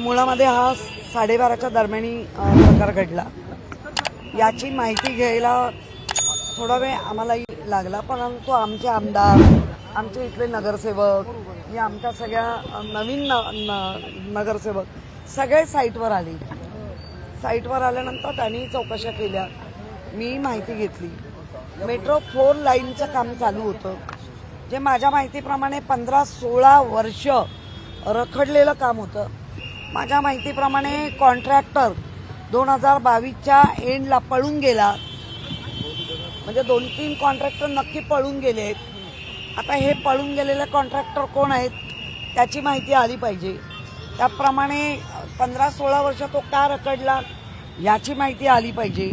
मुळामध्ये हा 12:30च्या दरम्यानी प्रकार घडला। याची माहिती घ्यायला थोडा वेळ आम्हालाही लागला, परंतु आमचे आमदार, आमचे इथले नगरसेवक, या आमच्या सगळ्या नवीन नगरसेवक सगळे साईटवर आले। साईटवर आल्यानंतर त्यांनी चौकशा केल्या, मी माहिती घेतली। मेट्रो 4 लाईनचं काम चालू होतं, जे माझ्या माहितीप्रमाणे 15-16 वर्ष रखडलेलं काम होतं। माझ्या माहितीप्रमाणे कॉन्ट्रॅक्टर 2022च्या एंडला पळून गेला, म्हणजे 2-3 कॉन्ट्रॅक्टर नक्की पळून गेलेत। आता हे पळून गेलेले कॉन्ट्रॅक्टर कोण आहेत त्याची माहिती आली पाहिजे। त्याप्रमाणे 15-16 वर्ष तो का रखडला याची माहिती आली पाहिजे।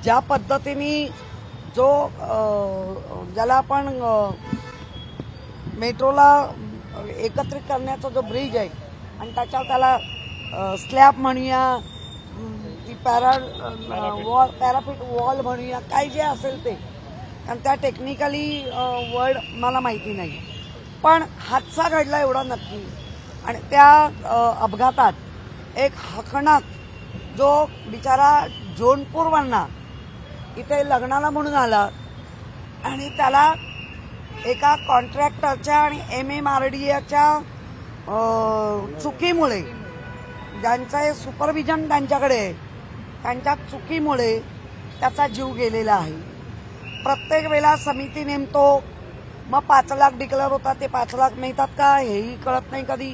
ज्या पद्धतीने ज्याला आपण मेट्रोला एकत्रित करण्याचा जो ब्रिज आहे आणि त्याच्यावर त्याला स्लॅब म्हणूया, ती पॅराफिट वॉल म्हणूया, काय जे असेल ते, कारण त्या टेक्निकली वर्ड मला माहिती नाही, पण हादसा घडला एवढा नक्की। आणि त्या अपघातात एक हकनाक जो बिचारा जोनपूरवरना इथे लग्नाला म्हणून आला आणि त्याला एका कॉन्ट्रॅक्टरच्या आणि MMRDAच्या चुकीमुळे, ज्यांचं सुपरविजन त्यांच्याकडे आहे, त्यांच्या चुकीमुळे त्याचा जीव गेलेला आहे। प्रत्येक वेळेला समिती नेमतो, मग 5 लाख डिक्लेअर होतात, ते 5 लाख मिळतात का हेही कळत नाही। कधी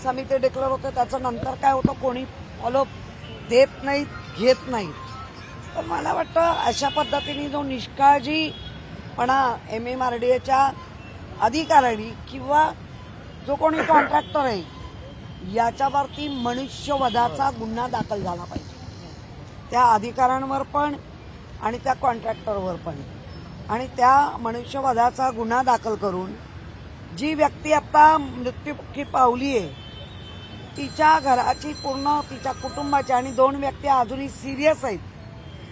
समिती डिक्लेअर होते त्याचं नंतर काय होतं कोणी फॉलोअप देत नाहीत, घेत नाहीत। तर मला वाटतं अशा पद्धतीने जो निष्काळजीपणा MMRDAच्या अधिकाऱ्यांनी किंवा जो कोणी कॉन्ट्रॅक्टर आहे याच्यावरती मनुष्यवधाचा गुन्हा दाखल झाला पाहिजे, त्या अधिकाऱ्यांवर पण आणि त्या कॉन्ट्रॅक्टरवर पण। आणि त्या मनुष्यवधाचा गुन्हा दाखल करून जी व्यक्ती आता मृत्युमुखी पावली आहे तिच्या घराची पूर्ण, तिच्या कुटुंबाची, आणि 2 व्यक्ती अजूनही सिरियस आहेत,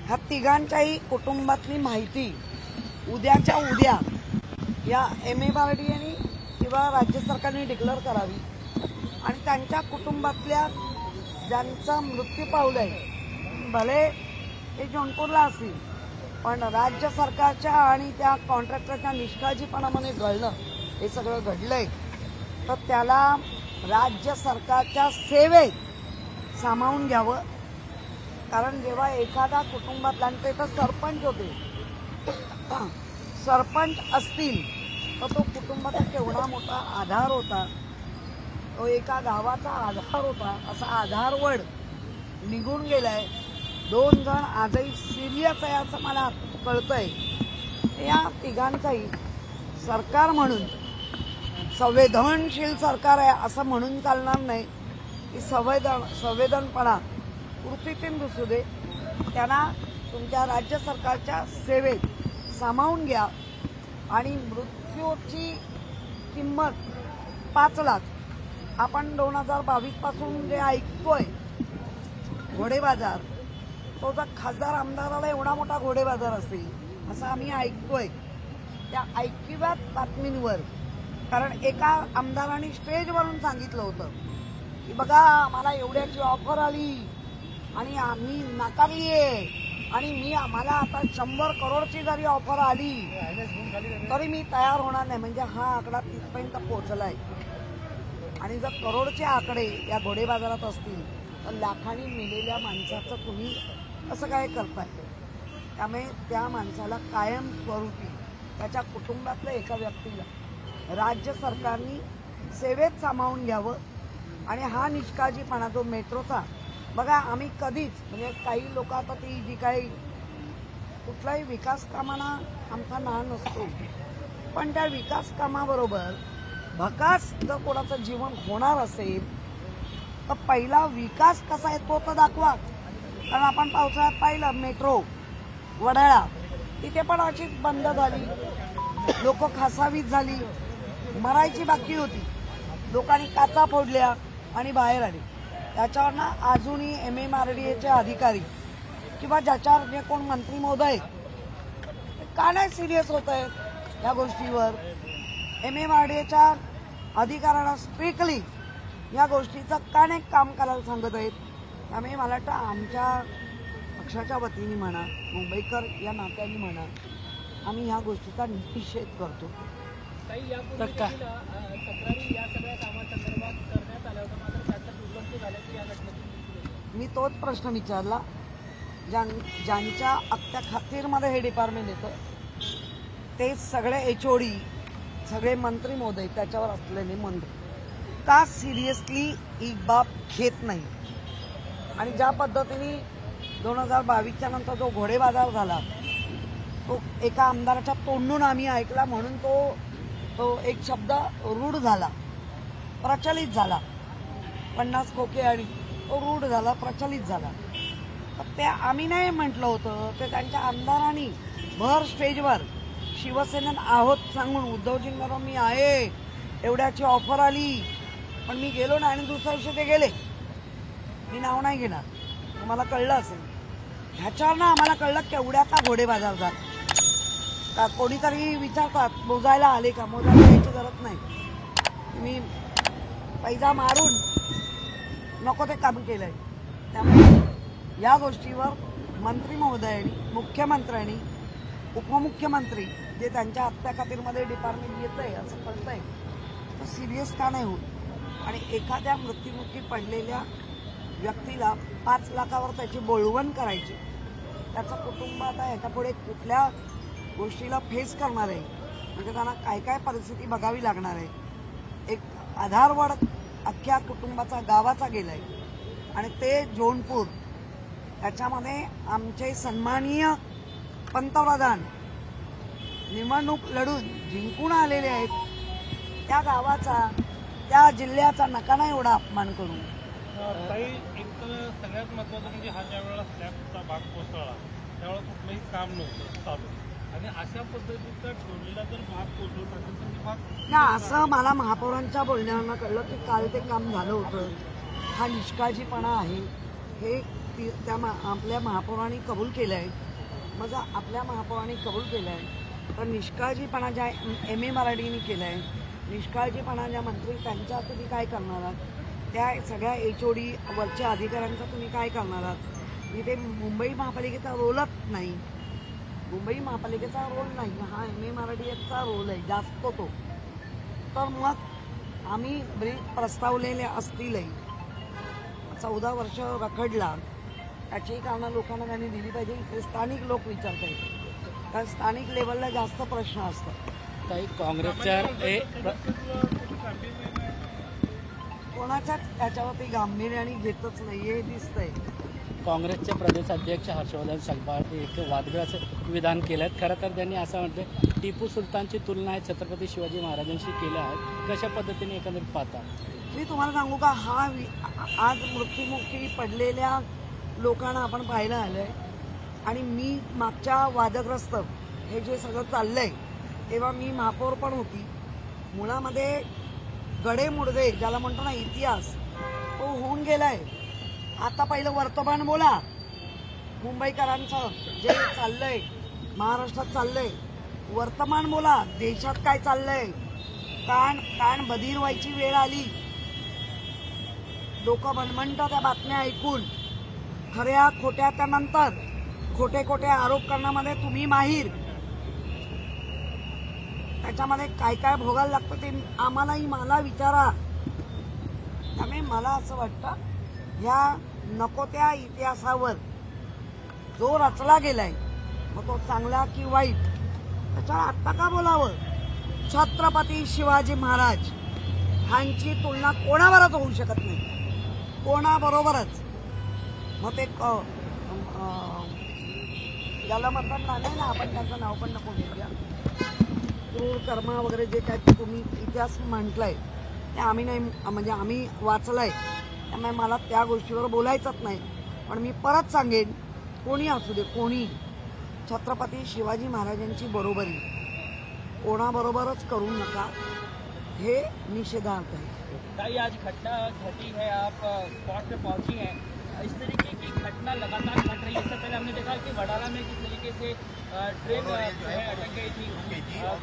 ह्या तिघांच्याही कुटुंबातली माहिती उद्याच्या उद्या या MMRDAने किंवा राज्य सरकारने डिक्लेअर करावी। आणि त्यांच्या कुटुंबातल्या ज्यांचा मृत्यू पावलाय, भले ते जौनपूरला असतील, पण राज्य सरकारच्या आणि त्या कॉन्ट्रॅक्टरच्या निष्काळजीपणामध्ये घडलं, हे सगळं घडलंय, तर त्याला राज्य सरकारच्या सेवेत सामावून घ्यावं। कारण जेव्हा एखादा कुटुंबातला, ते तर सरपंच होते, सरपंच असतील तर तो कुटुंबाचा केवढा मोठा आधार होता, तो एका गावाचा आधार होता, असा आधारवड निघून गेलाय। 2 जण आजही सिरियस आहे असं मला कळतंय। या तिघांचाही सरकार म्हणून, संवेदनशील सरकार आहे असं म्हणून चालणार नाही, की संवेदनपणा कृतीतून दिसू दे, त्यांना तुमच्या राज्य सरकारच्या सेवेत सामावून घ्या। आणि मृत्यूची किंमत 5 लाख, आपण 2022 पासून जे ऐकतोय घोडेबाजार, तो जर खासदार आमदाराला एवढा मोठा घोडेबाजार असेल असं आम्ही ऐकतोय त्या ऐकिवात बातमींवर। कारण एका आमदारांनी स्टेजवरून सांगितलं होतं की बघा आम्हाला एवढ्याची ऑफर आली आणि आम्ही नाकारली आहे, आणि आम्हाला आता 100 करोडची जरी ऑफर आली तरी मी तयार होणार नाही। म्हणजे हा आकडा तिथपर्यंत पोहोचलाय। आणि जर करोडचे आकडे या घोडेबाजारात असतील तर लाखांनी मेलेल्या माणसाचं तुम्ही असं काय करताय? त्यामुळे त्या माणसाला कायम स्वरूपी त्याच्या कुटुंबातल्या एका व्यक्तीला राज्य सरकारने सेवेत सामावून घ्यावं। आणि हा निष्काळजीपणा जो मेट्रोचा, बघा आम्ही कधीच, म्हणजे काही लोक आता ती जी काही कुठल्याही विकास कामांना आमचा नाळ नसतो, पण त्या विकास कामाबरोबर भकास जर कोणाचं जीवन होणार असेल तर पहिला विकास कसा आहे तो तर दाखवा। कारण आपण पावसाळ्यात पाहिलं मेट्रो वडाळा, तिथे पण अशीच बंद झाली, लोक खासावीत झाली, मरायची बाकी होती, लोकांनी काचा फोडल्या आणि बाहेर आले। त्याच्यावरनं अजूनही MMRDAचे अधिकारी किंवा ज्याच्यावर जे कोण मंत्री महोदय का नाही सिरियस होत आहेत या गोष्टीवर? MMRDAच्या अधिकाऱ्यांना स्ट्रिक्टली या गोष्टीचं का नाही काम करायला सांगत आहेत. त्यामुळे मला वाटतं आमच्या पक्षाच्या वतीने म्हणा, मुंबईकर या नात्याने म्हणा, आम्ही ह्या गोष्टीचा निषेध करतो. काही यापूर्वी तक्रारी या सगळ्या कामासंदर्भात करण्यात आल्या होत्या, मात्र त्याचं दुर्लक्ष झाल्याची या घटनेतून मी तोच प्रश्न विचारला. ज्यांच्या अख्ख्या खातीरमध्ये हे डिपार्टमेंट येतं ते सगळे HOD, सगळे मंत्री महोदय, त्याच्यावर असलेले मंत्री का सिरियसली ही बाब घेत नाही. आणि ज्या पद्धतीने 2022च्या नंतर जो घोडेबाजार झाला तो एका आमदाराच्या तोंडून आम्ही ऐकला, म्हणून तो एक शब्द रूढ झाला, प्रचलित झाला. 50 खोके आणि तो रूढ झाला, प्रचलित झाला. तर ते आम्ही नाही म्हटलं होतं, ते त्यांच्या आमदारांनी भर स्टेजवर शिवसेनेत आहोत सांगून उद्धवजींवर मी आहे एवढ्याची ऑफर आली, पण मी गेलो नाही आणि दुसऱ्या दिवशी ते गेले. मी नाव नाही घेणार, तुम्हाला कळलं असेल. ह्याच्यावर ना आम्हाला कळलं केवढ्याचा घोडेबाजार झाला. का कोणीतरी विचारतात मोजायला आले का, मोजायला यायची गरज नाही. मी पैसा मारून नको ते काम केलंय. त्यामुळे या गोष्टीवर मंत्री महोदयांनी, मुख्यमंत्र्यांनी, उपमुख्यमंत्री जे त्यांच्या हत्या खातीरमध्ये डिपार्टमेंट येतंय असं कळतंय, तर सिरियस का नाही होत. आणि एखाद्या मृत्युमुखी पडलेल्या व्यक्तीला 5 लाखावर त्याची बोलवण करायची, त्याचं कुटुंब आता ह्याच्यापुढे कुठल्या गोष्टीला फेस करणार आहे, म्हणजे त्यांना काय काय परिस्थिती बघावी लागणार आहे. एक आधारवड अख्ख्या कुटुंबाचा, गावाचा गेलाय. आणि ते जोनपूर, त्याच्यामध्ये आमचे सन्माननीय पंतप्रधान निवडणूक लढून जिंकून आलेले आहेत. त्या गावाचा, त्या जिल्ह्याचा नका नाही एवढा अपमान करू. काही एक तर सगळ्यात महत्त्वाचं म्हणजे हा ज्या वेळेला स्लॅबचा भाग कोसळला त्यावेळेला कुठलंही काम नव्हतं चालू, आणि अशा पद्धतीचा ठेवलेला जर भाग कोसळत असेल तर भाग ना, असं मला महापौरांच्या बोलण्यावरनं कळलं की काल ते काम झालं होतं. हा निष्काळजीपणा आहे हे आपल्या महापौरांनी कबूल केलं आहे. मग आपल्या महापौरांनी कबूल केलं आहे तर निष्काळजीपणा ज्या MA मराठीने केलं आहे, निष्काळजीपणा ज्या मंत्री त्यांच्या तुम्ही काय करणार आहात, त्या सगळ्या HOD वरच्या अधिकाऱ्यांचा तुम्ही काय करणार आहात. मी ते मुंबई महापालिकेचा रोलच नाही, मुंबई महापालिकेचा रोल नाही, हा MA मराठीचा रोल आहे जास्त तो. तर मग आम्ही ब्रीज प्रस्तावलेले असतीलही. 14 वर्ष रखडला, त्याची कारणं लोकांना त्यांनी दिली पाहिजे. इथे स्थानिक लोक विचारत आहेत, कारण स्थानिक लेवलला जास्त प्रश्न असतात. काही काँग्रेसच्या कोणाच्याच त्याच्यावरती गांभीर्याने घेतच नाही हे दिसतंय. काँग्रेसचे प्रदेशाध्यक्ष हर्षवर्धन सगबाळ एक वादग्रस्त विधान केलं आहे. खरं तर त्यांनी असं म्हटलं टिपू सुलतानची तुलना आहे छत्रपती शिवाजी महाराजांशी केल्या आहे. कशा पद्धतीने एकंदरीत पाहता. मी तुम्हाला सांगू का, हा आज मृत्युमुखी पडलेल्या लोकांना आपण पाहायला आलंय. आणि मी मागच्या वादग्रस्त हे जे सगळं चाललंय तेव्हा मी महापौर पण होती. मुळामध्ये गडे मुडदे ज्याला म्हणतो ना इतिहास, तो होऊन गेलाय. आता पहिलं वर्तमान बोला, मुंबईकरांचं जे चाललंय, महाराष्ट्रात चाललंय, वर्तमान बोला, देशात काय चाललंय. कान बधीर व्हायची वेळ आली. लोक मनमंत त्या बातम्या ऐकून खऱ्या खोट्या, त्यानंतर खोटे खोटे आरोप करण्यामध्ये तुम्ही माहीर. त्याच्यामध्ये काय काय भोगायला लागतं ते आम्हालाही, मला विचारा. त्यामुळे मला असं वाटतं ह्या नको त्या इतिहासावर जो रचला गेलाय, मग तो चांगला की वाईट, त्याच्यावर आत्ता का बोलावं. छत्रपती शिवाजी महाराज ह्यांची तुलना कोणाबरोबर होऊ शकत नाही, कोणाबरोबरच. मग ते ज्याला म्हणतात नाही ना, आपण त्यांचं नाव पण नको घेऊया, क्रूर कर्मा वगैरे जे काय तुम्ही इतिहास म्हटलाय ते आम्ही नाही, म्हणजे आम्ही वाचलाय. त्यामुळे मला त्या गोष्टीवर बोलायचंच नाही. पण मी परत सांगेन, कोणी असू दे, कोणी, छत्रपती शिवाजी महाराजांची बरोबरी कोणाबरोबरच करू नका, हे निषेधार्थ है. आज घटना घटी है, आप स्पॉट पे पहुंची हैं, इस तरीके की घटना लगातार घट रही है. इससे पहले हमने देखा कि वडाला में किस तरीके से ट्रेन अटक गई थी,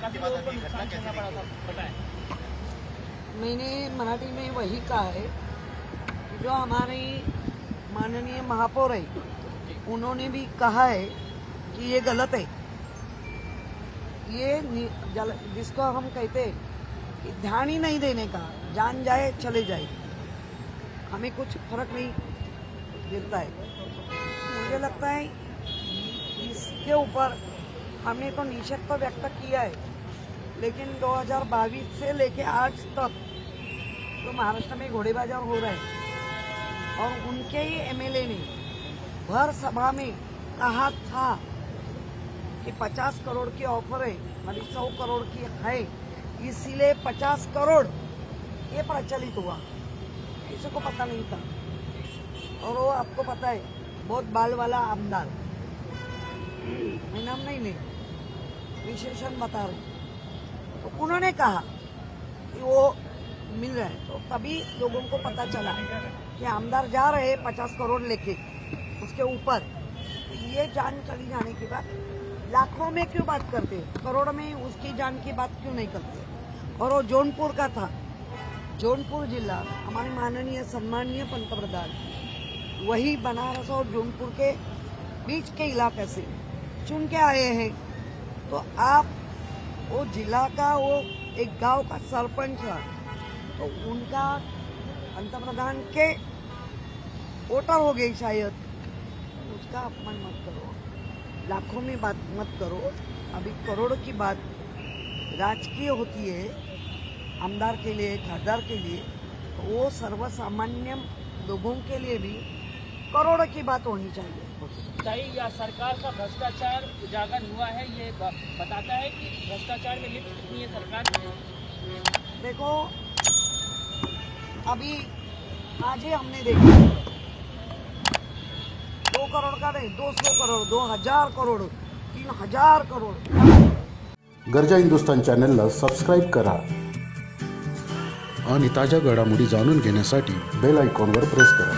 काफी लोगों को नुकसान झेलना पड़ा था. बताएं. मैंने मराठी में वही कहा है कि जो हमारे माननीय महापौर है उन्होंने भी कहा है कि ये गलत है। ये जिसको हम कहते हैं कि ध्यान ही नहीं देने का, जान जाए चले जाए, हमें कुछ फर्क नहीं गिरता है। मुझे लगता है इसके ऊपर हमने तो निषेध तो व्यक्त किया है, लेकिन 2022 से लेके आज तक तो महाराष्ट्र में घोड़े बाजार हो रहा है और उनके ही एमएलए ने भर सभा में कहा था कि 50 करोड़ की ऑफर है, मतलब 100 करोड़ की है, इसीलिए 50 करोड़ ये प्रचलित हुआ। किसी को पता नहीं था। और वो आपको पता है बहुत बाल वाला आमदार, मैं नाम नहीं ले, विशेषण बता रही, तो उन्होंने कहा कि वो मिल रहा है, तो तभी लोगों को पता चला कि आमदार जा रहे हैं 50 करोड़ लेके उसके ऊपर। तो ये जान चली जाने के बाद लाखों में क्यों बात करते, करोड़ में उसकी जान की बात क्यों नहीं करते। और वो जौनपुर का था, जौनपुर जिला हमारे माननीय सम्मानीय पंतप्रधान वही बनारस और जौनपुर के बीच के इलाके से चुन के आए हैं। तो आप वो जिला का वो एक गांव का सरपंच है, तो उनका पंतप्रधान के वोटर हो गए शायद, उसका अपमान मत करो, लाखों में बात मत करो। अभी करोड़ों की बात राजकीय होती है, आमदार के लिए, खासदार के लिए, तो वो सर्वसामान्य लोगों के लिए भी करोड़ों की बात होनी चाहिए। या सरकार का भ्रष्टाचार उजागर हुआ है, ये बताता है कि भ्रष्टाचार में लिप्त कितनी है सरकार। देखो अभी आज ही हमने देखा 2 करोड़ का नहीं, 200 करोड़, 2000 करोड़, 3000 करोड़। गरजा हिंदुस्तान चॅनलला सबस्क्राईब करा आणि ताज्या घडामोडी जाणून घेण्यासाठी बेल आयकॉनवर प्रेस करा।